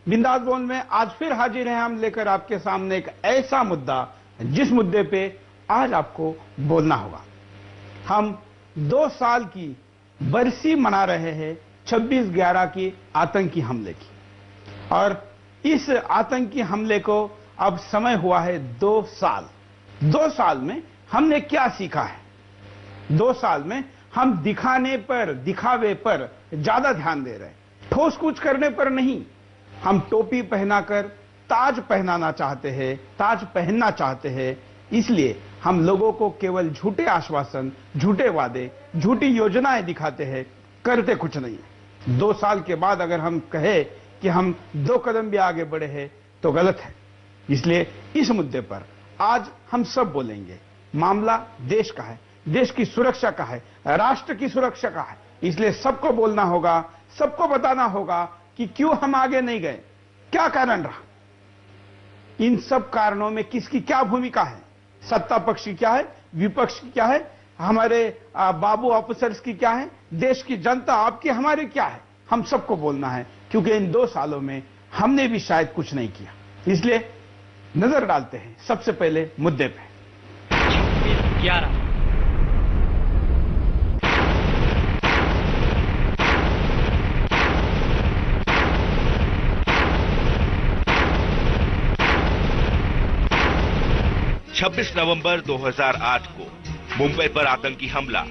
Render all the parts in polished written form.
बिंदास बोल में आज फिर हाजिर हैं हम लेकर आपके सामने एक ऐसा मुद्दा जिस मुद्दे पे आज आपको बोलना होगा। हम 2 साल की बरसी मना रहे हैं 26/11 की आतंकी हमले की, और इस आतंकी हमले को अब समय हुआ है 2 साल। 2 साल में हमने क्या सीखा है? 2 साल में हम दिखाने पर, दिखावे पर ज्यादा ध्यान दे रहे हैं, ठोस कुछ करने पर नहीं। हम टोपी पहनाकर ताज पहनाना चाहते हैं, ताज पहनना चाहते हैं, इसलिए हम लोगों को केवल झूठे आश्वासन, झूठे वादे, झूठी योजनाएं दिखाते हैं, करते कुछ नहीं है। 2 साल के बाद अगर हम कहें कि हम 2 कदम भी आगे बढ़े हैं तो गलत है। इसलिए इस मुद्दे पर आज हम सब बोलेंगे। मामला देश का है, देश की सुरक्षा का है, राष्ट्र की सुरक्षा का है। इसलिए सबको बोलना होगा, सबको बताना होगा कि क्यों हम आगे नहीं गए, क्या कारण रहा, इन सब कारणों में किसकी क्या भूमिका है, सत्ता पक्ष की क्या है, विपक्ष की क्या है, हमारे बाबू ऑफिसर्स की क्या है, देश की जनता आपकी हमारी क्या है। हम सबको बोलना है, क्योंकि इन 2 सालों में हमने भी शायद कुछ नहीं किया। इसलिए नजर डालते हैं सबसे पहले मुद्दे पे। 26/11 26 नवंबर 2008 को मुंबई पर आतंकी हमला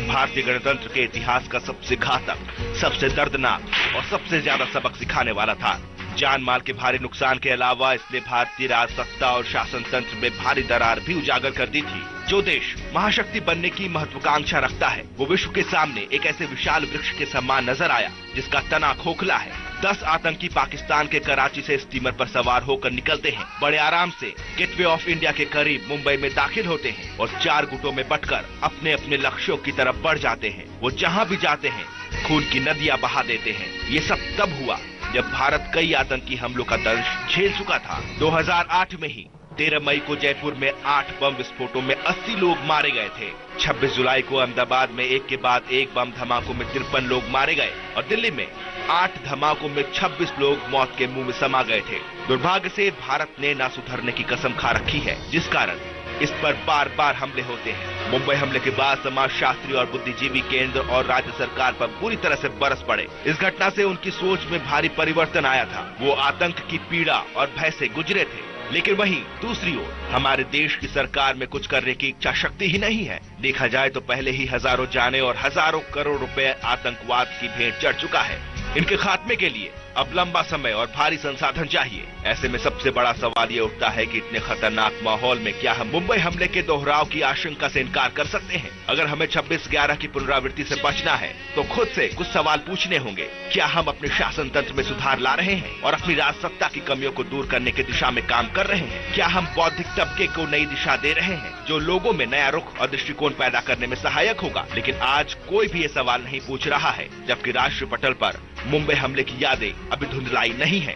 भारतीय गणतंत्र के इतिहास का सबसे घातक, सबसे दर्दनाक और सबसे ज्यादा सबक सिखाने वाला था। जान माल के भारी नुकसान के अलावा इसने भारतीय राजसत्ता और शासन तंत्र में भारी दरार भी उजागर कर दी थी। जो देश महाशक्ति बनने की महत्वाकांक्षा रखता है, वो विश्व के सामने एक ऐसे विशाल वृक्ष के समान नजर आया जिसका तना खोखला है। 10 आतंकी पाकिस्तान के कराची से स्टीमर पर सवार होकर निकलते हैं, बड़े आराम से गेटवे ऑफ इंडिया के करीब मुंबई में दाखिल होते हैं और 4 गुटों में बंटकर अपने अपने लक्ष्यों की तरफ बढ़ जाते हैं। वो जहां भी जाते हैं खून की नदियां बहा देते हैं। ये सब तब हुआ जब भारत कई आतंकी हमलों का दंश झेल चुका था। 2008 में ही 13 मई को जयपुर में 8 बम विस्फोटों में 80 लोग मारे गए थे। 26 जुलाई को अहमदाबाद में एक के बाद एक बम धमाकों में 53 लोग मारे गए और दिल्ली में 8 धमाकों में 26 लोग मौत के मुंह में समा गए थे। दुर्भाग्य से भारत ने ना सुधरने की कसम खा रखी है, जिस कारण इस पर बार बार हमले होते हैं। मुंबई हमले के बाद समाजशास्त्री और बुद्धिजीवी केंद्र और राज्य सरकार पर पूरी तरह से बरस पड़े। इस घटना से उनकी सोच में भारी परिवर्तन आया था। वो आतंक की पीड़ा और भय से गुजरे थे, लेकिन वहीं दूसरी ओर हमारे देश की सरकार में कुछ करने की इच्छा शक्ति ही नहीं है। देखा जाए तो पहले ही हजारों जाने और हजारों करोड़ रुपए आतंकवाद की भेंट चढ़ चुका है। इनके खात्मे के लिए अब लंबा समय और भारी संसाधन चाहिए। ऐसे में सबसे बड़ा सवाल ये उठता है कि इतने खतरनाक माहौल में क्या हम मुंबई हमले के दोहराव की आशंका से इनकार कर सकते हैं? अगर हमें 26/11 की पुनरावृत्ति से बचना है तो खुद से कुछ सवाल पूछने होंगे। क्या हम अपने शासन तंत्र में सुधार ला रहे हैं और अपनी राजसत्ता की कमियों को दूर करने की दिशा में काम कर रहे हैं? क्या हम बौद्धिक तबके को नई दिशा दे रहे हैं जो लोगों में नया रुख और दृष्टिकोण पैदा करने में सहायक होगा? लेकिन आज कोई भी ये सवाल नहीं पूछ रहा है, जबकि राष्ट्रीय पटल पर मुंबई हमले की यादें अभी धुंधलाई नहीं है।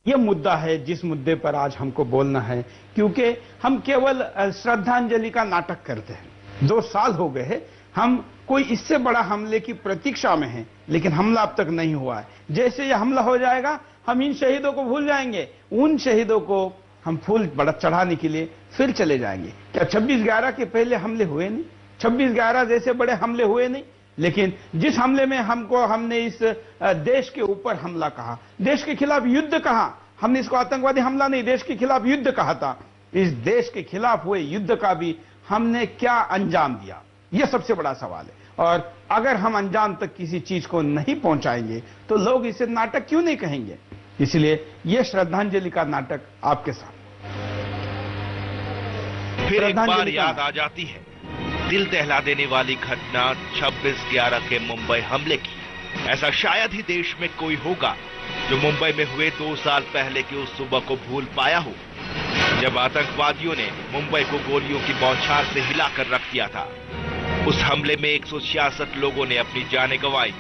यह मुद्दा है जिस मुद्दे पर आज हमको बोलना है, क्योंकि हम केवल श्रद्धांजलि का नाटक करते हैं। 2 साल हो गए हैं, हम कोई इससे बड़ा हमले की प्रतीक्षा में हैं, लेकिन हमला अब तक नहीं हुआ है। जैसे यह हमला हो जाएगा, हम इन शहीदों को भूल जाएंगे, उन शहीदों को हम फूल बड़ा चढ़ाने के लिए फिर चले जाएंगे। क्या 26/11 के पहले हमले हुए नहीं? 26/11 जैसे बड़े हमले हुए नहीं? लेकिन जिस हमले में हमने इस देश के ऊपर हमला कहा, देश के खिलाफ युद्ध कहा, हमने इसको आतंकवादी हमला नहीं, देश के खिलाफ युद्ध कहा था। इस देश के खिलाफ हुए युद्ध का भी हमने क्या अंजाम दिया, यह सबसे बड़ा सवाल है। और अगर हम अंजाम तक किसी चीज को नहीं पहुंचाएंगे तो लोग इसे नाटक क्यों नहीं कहेंगे? इसलिए यह श्रद्धांजलि का नाटक आपके साथ फिर एक बार याद आ जाती है दिल दहला देने वाली घटना 26/11 के मुंबई हमले की। ऐसा शायद ही देश में कोई होगा जो मुंबई में हुए 2 साल पहले की उस सुबह को भूल पाया हो, जब आतंकवादियों ने मुंबई को गोलियों की बौछार से हिलाकर रख दिया था। उस हमले में 166 लोगों ने अपनी जानें गंवाई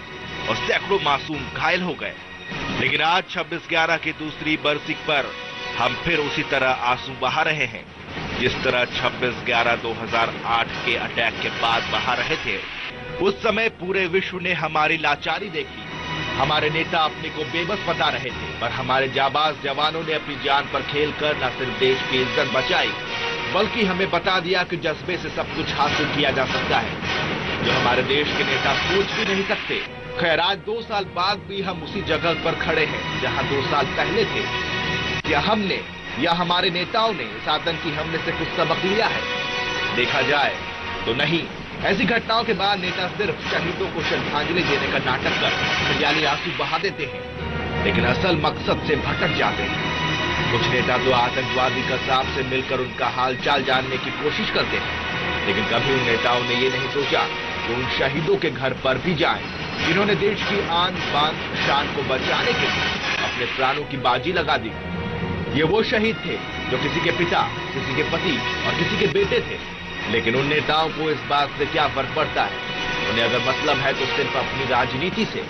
और सैकड़ों मासूम घायल हो गए। लेकिन आज 26/11 की दूसरी बरसी पर हम फिर उसी तरह आंसू बहा रहे हैं, जिस तरह 26/11 2008 के अटैक के बाद बहा रहे थे। उस समय पूरे विश्व ने हमारी लाचारी देखी, हमारे नेता अपने को बेबस बता रहे थे, पर हमारे जाबाज जवानों ने अपनी जान पर खेलकर न सिर्फ देश की इज्जत बचाई, बल्कि हमें बता दिया कि जज्बे से सब कुछ हासिल किया जा सकता है, जो हमारे देश के नेता सोच भी नहीं सकते। खैर, आज 2 साल बाद भी हम उसी जगह पर खड़े हैं जहां 2 साल पहले थे। क्या हमने या हमारे नेताओं ने इस आतंकी हमले से कुछ सबक लिया है? देखा जाए तो नहीं। ऐसी घटनाओं के बाद नेता सिर्फ शहीदों को श्रद्धांजलि देने का नाटक कर हरियाली आंसू बहा देते हैं, लेकिन असल मकसद से भटक जाते हैं। कुछ नेता तो आतंकवादी कसाब से मिलकर उनका हाल चाल जानने की कोशिश करते हैं, लेकिन कभी उन नेताओं ने ये नहीं सोचा कि उन शहीदों के घर पर भी जाएं, जिन्होंने देश की आन बान शान को बचाने के लिए अपने प्राणों की बाजी लगा दी। ये वो शहीद थे जो किसी के पिता, किसी के पति और किसी के बेटे थे, लेकिन उन नेताओं को इस बात से क्या फर्क पड़ता है? उन्हें अगर मतलब है तो सिर्फ अपनी राजनीति से,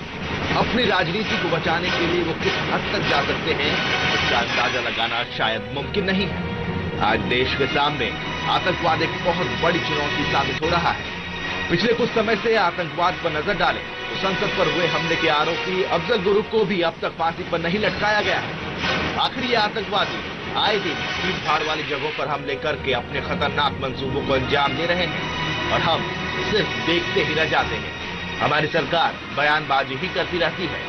अपनी राजनीति को बचाने के लिए वो किस हद तक जा सकते हैं, इसका अंदाजा लगाना शायद मुमकिन नहीं है। आज देश के सामने आतंकवाद एक बहुत बड़ी चुनौती साबित हो रहा है। पिछले कुछ समय से आतंकवाद पर नजर डालें तो संसद पर हुए हमले के आरोपी अफजल गुरु को भी अब तक फांसी पर नहीं लटकाया गया है। आखिर ये आतंकवादी आए दिन भीड़ भाड़ वाली जगहों पर हमले करके अपने खतरनाक मंसूबों को अंजाम दे रहे हैं और हम सिर्फ देखते ही रह जाते हैं। हमारी सरकार बयानबाजी ही करती रहती है,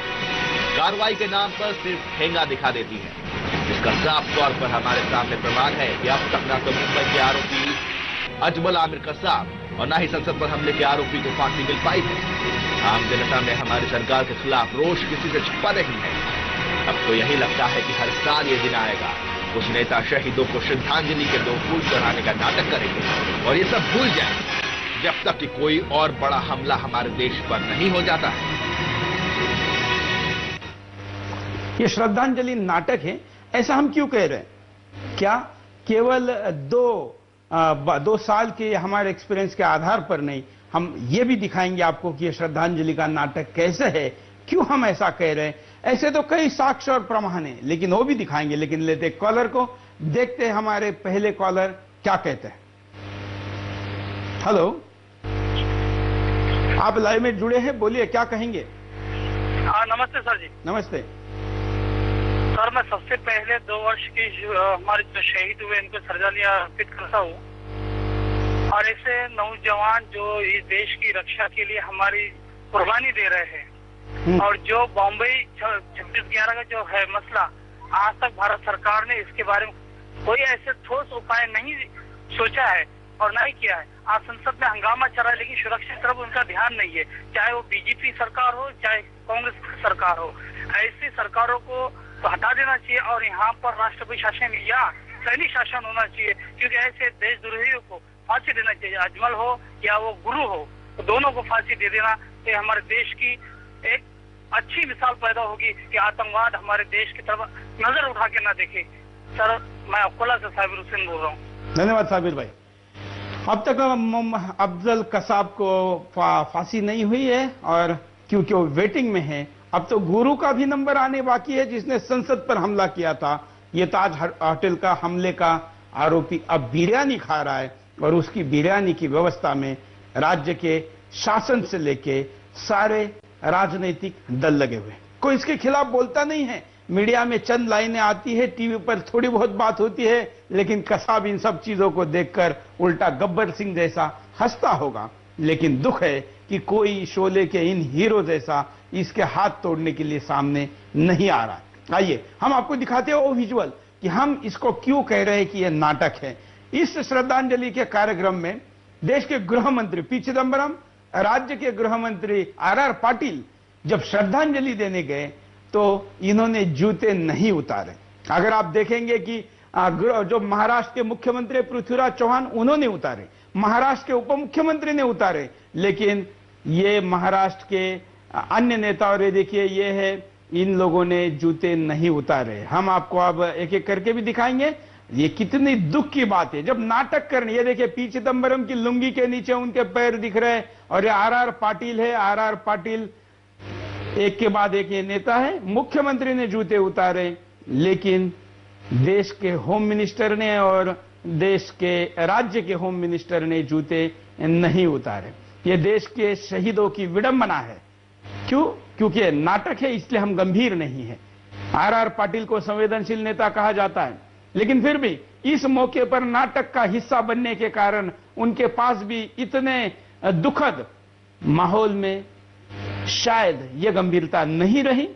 कार्रवाई के नाम पर सिर्फ ठेंगा दिखा देती है। इसका साफ तौर पर हमारे सामने प्रमाण है कि अब तक न तो मुंबई के आरोपी अजमल आमिर कसाब और न ही संसद पर हमले के आरोपी को फांसी मिल पाई है। आम जनता में हमारी सरकार के खिलाफ रोष किसी से छिपा नहीं है। अब तो यही लगता है कि हर साल ये दिन आएगा, कुछ नेता शहीदों को श्रद्धांजलि के 2 फूल चढ़ाने का नाटक करेंगे और ये सब भूल जाएंगे जब तक कि कोई और बड़ा हमला हमारे देश पर नहीं हो जाता है। ये श्रद्धांजलि नाटक है, ऐसा हम क्यों कह रहे हैं? क्या केवल 2 साल के हमारे एक्सपीरियंस के आधार पर नहीं, हम ये भी दिखाएंगे आपको कि ये श्रद्धांजलि का नाटक कैसे है, क्यों हम ऐसा कह रहे हैं। ऐसे तो कई साक्ष्य और प्रमाण हैं, लेकिन वो भी दिखाएंगे। लेकिन लेते कॉलर को, देखते हमारे पहले कॉलर क्या कहते हैं। हेलो, आप लाइव में जुड़े हैं, बोलिए क्या कहेंगे। हाँ, नमस्ते सर जी। नमस्ते सर, मैं सबसे पहले 2 वर्ष की हमारे जो शहीद हुए इनको श्रद्धांजलि अर्पित करता हूँ, और ऐसे नौजवान जो इस देश की रक्षा के लिए हमारी कुर्बानी दे रहे हैं, और जो बॉम्बे 26/11 का जो है मसला, आज तक भारत सरकार ने इसके बारे में कोई ऐसे ठोस उपाय नहीं सोचा है और नहीं किया है। आज संसद में हंगामा चल रहा है, लेकिन सुरक्षा की तरफ उनका ध्यान नहीं है, चाहे वो बीजेपी सरकार हो चाहे कांग्रेस सरकार हो। ऐसी सरकारों को तो हटा देना चाहिए और यहाँ पर राष्ट्रपति शासन या सैनिक शासन होना चाहिए, क्योंकि ऐसे देशद्रोहियों को फांसी देना चाहिए। अजमल हो या वो गुरु हो, तो दोनों को फांसी दे देना, ये हमारे देश की एक अच्छी मिसाल पैदा होगी कि आतंकवाद हमारे देश की तरफ नजर उठा के ना देखे। सर, मैं अकोला से साबिर हुसैन बोल रहा हूँ। धन्यवाद साबिर भाई। अब तक अफजल कसाब को फांसी नहीं हुई है, और क्योंकि वो वेटिंग में है, अब तो गुरु का भी नंबर आने बाकी है, जिसने संसद पर हमला किया था। ये ताज होटल का हमले का आरोपी अब बिरयानी खा रहा है, और उसकी बिरयानी की व्यवस्था में राज्य के शासन से लेके सारे राजनीतिक दल लगे हुए। कोई इसके खिलाफ बोलता नहीं है। मीडिया में चंद लाइनें आती है, टीवी पर थोड़ी बहुत बात होती है, लेकिन कसाब इन सब चीजों को देखकर उल्टा गब्बर सिंह जैसा हंसता होगा। लेकिन दुख है कि कोई शोले के इन हीरो जैसा इसके हाथ तोड़ने के लिए सामने नहीं आ रहा। आइए हम आपको दिखाते हैं वो विजुअल कि हम इसको क्यों कह रहे हैं कि यह नाटक है। इस श्रद्धांजलि के कार्यक्रम में देश के गृह मंत्री पी चिदंबरम, राज्य के गृह मंत्री आर पाटिल जब श्रद्धांजलि देने गए तो इन्होंने जूते नहीं उतारे। अगर आप देखेंगे कि जो महाराष्ट्र के मुख्यमंत्री पृथ्वीराज चौहान, उन्होंने उतारे, महाराष्ट्र के उप मुख्यमंत्री ने उतारे, लेकिन ये महाराष्ट्र के अन्य नेता, और ये देखिए ये है, इन लोगों ने जूते नहीं उतारे। हम आपको अब एक एक करके भी दिखाएंगे। ये कितनी दुख की बात है जब नाटक करने, ये देखिए पी चिदंबरम की लुंगी के नीचे उनके पैर दिख रहे हैं, और ये आर पाटिल है। आर पाटिल एक के बाद एक ये नेता है। मुख्यमंत्री ने जूते उतारे, लेकिन देश के होम मिनिस्टर ने और देश के राज्य के होम मिनिस्टर ने जूते नहीं उतारे। ये देश के शहीदों की विडंबना है। क्यों? क्योंकि नाटक है इसलिए हम गंभीर नहीं है। आर पाटिल को संवेदनशील नेता कहा जाता है, लेकिन फिर भी इस मौके पर नाटक का हिस्सा बनने के कारण उनके पास भी इतने दुखद माहौल में शायद यह गंभीरता नहीं रही।